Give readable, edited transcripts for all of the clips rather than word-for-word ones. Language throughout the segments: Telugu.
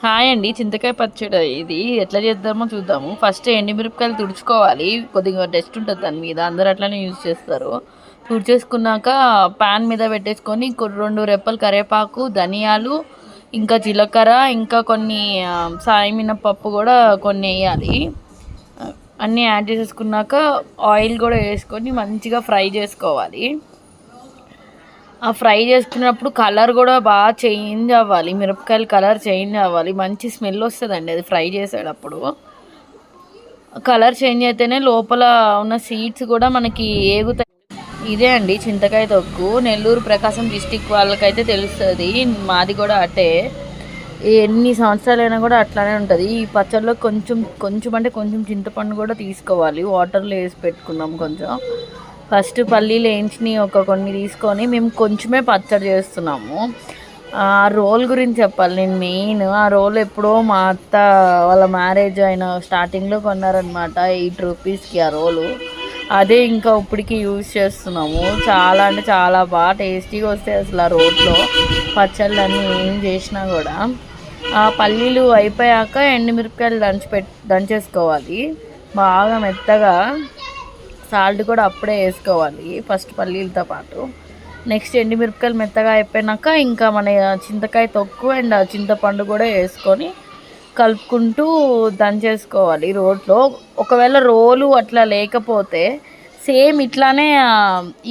హాయ్ అండి. చింతకాయ పచ్చడి ఇది ఎట్లా చేద్దామో చూద్దాము. ఫస్ట్ ఎండుమిరపకాయలు తుడుచుకోవాలి. కొద్దిగా డస్ట్ ఉంటుంది దాని మీద, అందరు అట్లనే యూజ్ చేస్తారు. తుడిచేసుకున్నాక పాన్ మీద పెట్టేసుకొని 2 రెప్పలు కరివేపాకు, ధనియాలు, ఇంకా జీలకర్ర, ఇంకా కొన్ని సాయి మినపప్పు కూడా కొన్ని వేయాలి. అన్నీ యాడ్ చేసేసుకున్నాక ఆయిల్ కూడా వేసుకొని మంచిగా ఫ్రై చేసుకోవాలి. ఆ ఫ్రై చేసుకున్నప్పుడు కలర్ కూడా బాగా చేంజ్ అవ్వాలి. మిరపకాయలు కలర్ చేంజ్ అవ్వాలి. మంచి స్మెల్ వస్తుందండి అది ఫ్రై చేసేటప్పుడు. కలర్ చేంజ్ అయితేనే లోపల ఉన్న సీడ్స్ కూడా మనకి ఏగుతాయి. ఇదే అండి చింతకాయ తొక్కు. నెల్లూరు ప్రకాశం డిస్టిక్ వాళ్ళకైతే తెలుస్తుంది. మాది కూడా అటే. ఎన్ని సంవత్సరాలైనా కూడా అట్లానే ఉంటుంది. ఈ పచ్చడిలో కొంచెం అంటే కొంచెం చింతపండు కూడా తీసుకోవాలి. వాటర్లో వేసి పెట్టుకున్నాం కొంచెం. ఫస్ట్ పల్లీలు వేయించి కొన్ని తీసుకొని మేము కొంచెమే పచ్చడి చేస్తున్నాము. ఆ రోల్ గురించి చెప్పాలి. నేను మెయిన్ ఆ రోల్ ఎప్పుడో మా అత్త వాళ్ళ మ్యారేజ్ అయిన స్టార్టింగ్లో కొన్నారనమాట. 8 రూపీస్కి ఆ రోలు. అదే ఇంకా ఇప్పటికీ యూజ్ చేస్తున్నాము. చాలా అంటే చాలా బాగా టేస్టీగా వస్తాయి అసలు ఆ రోట్లో పచ్చళ్ళు అన్నీ ఏం చేసినా కూడా. ఆ పల్లీలు అయిపోయాక ఎండుమిరపకాయలు దంచేసుకోవాలి బాగా మెత్తగా. సాల్ట్ కూడా అప్పుడే వేసుకోవాలి ఫస్ట్ పల్లీలతో పాటు. నెక్స్ట్ ఎండుమిరపకాయలు మెత్తగా అయిపోయినాక ఇంకా మన చింతకాయ తొక్కు అండ్ చింతపండు కూడా వేసుకొని కలుపుకుంటూ దంచేసుకోవాలి రోట్లో. ఒకవేళ రోలు అట్లా లేకపోతే సేమ్ ఇట్లానే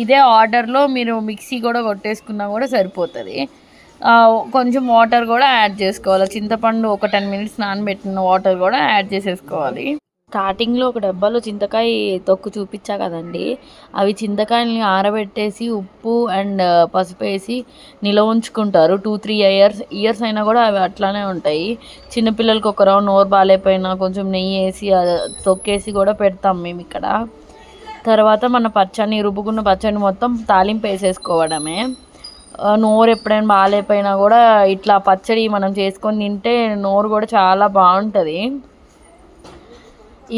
ఇదే ఆర్డర్లో మీరు మిక్సీ కూడా కొట్టేసుకున్నా కూడా సరిపోతుంది. కొంచెం వాటర్ కూడా యాడ్ చేసుకోవాలి. చింతపండు ఒక 10 మినిట్స్ నానబెట్టిన వాటర్ కూడా యాడ్ చేసేసుకోవాలి. స్టార్టింగ్లో ఒక డబ్బాలో చింతకాయ తొక్కు చూపించా కదండి, అవి చింతకాయలని ఆరబెట్టేసి ఉప్పు అండ్ పసుపు వేసి నిల్వ ఉంచుకుంటారు. 2-3 ఇయర్స్ అయినా కూడా అవి అట్లానే ఉంటాయి. చిన్నపిల్లలకి ఒక రౌండ్ నోరు బాగాలేకపోయినా కొంచెం నెయ్యి వేసి తొక్కేసి కూడా పెడతాం మేము ఇక్కడ. తర్వాత మన రుబ్బుకున్న పచ్చడిని మొత్తం తాలింపు వేసేసుకోవడమే. నోరు ఎప్పుడైనా బాగాలేకపోయినా కూడా ఇట్లా పచ్చడి మనం చేసుకొని తింటే నోరు కూడా చాలా బాగుంటుంది.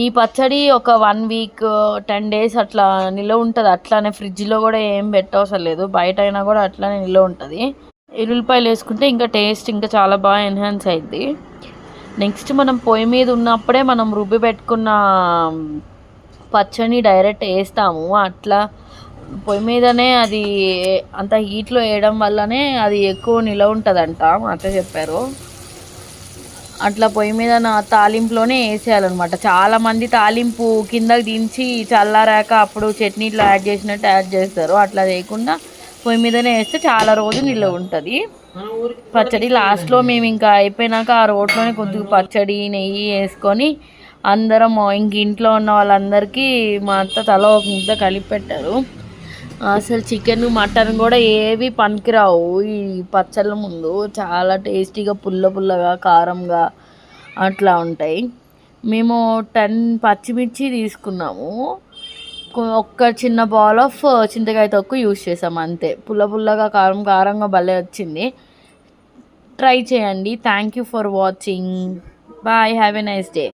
ఈ పచ్చడి ఒక 1 వీక్ 10 డేస్ అట్లా నిల్వ ఉంటుంది. అట్లానే ఫ్రిడ్జ్లో కూడా ఏం పెట్టవసరం లేదు, బయట అయినా కూడా అట్లానే నిల్వ ఉంటుంది. ఎల్లుల్లిపాయలు వేసుకుంటే ఇంకా టేస్ట్ ఇంకా చాలా బాగా ఎన్హాన్స్ అయింది. నెక్స్ట్ మనం పొయ్యి మీద ఉన్నప్పుడే మనం రుబ్బి పెట్టుకున్న పచ్చడిని డైరెక్ట్ వేస్తాము. అట్లా పొయ్యి మీదనే అది అంత హీట్లో వేయడం వల్లనే అది ఎక్కువ నిల్వ ఉంటుందంట మా అత్త చెప్పారు. అట్లా పొయ్యి మీద తాలింపులోనే వేసేయాలన్నమాట. చాలామంది తాలింపు కిందకి దించి చల్లారాక అప్పుడు చట్నీలో యాడ్ చేసినట్టు యాడ్ చేస్తారు. అట్లా చేయకుండా పొయ్యి మీదనే వేస్తే చాలా రోజులు నిల్వ ఉంటుంది పచ్చడి. లాస్ట్లో మేము ఇంకా అయిపోయినాక ఆ రోట్లోనే కొద్దిగా పచ్చడి నెయ్యి వేసుకొని అందరం ఇంట్లో ఉన్న వాళ్ళందరికీ మా అత్త తల ఒక ముద్ద కలిపి పెట్టారు. అసలు చికెన్ మటన్ కూడా ఏవి పనికిరావు ఈ పచ్చళ్ళ ముందు. చాలా టేస్టీగా పుల్లగా కారంగా అట్లా ఉంటాయి. మేము 10 పచ్చిమిర్చి తీసుకున్నాము. ఒక్క చిన్న బౌల్ ఆఫ్ చింతకాయ తొక్కు యూజ్ చేసాము అంతే. పుల్లగా కారంగా భలే వచ్చింది. ట్రై చేయండి. Thank you for watching. Bye. Have a nice day.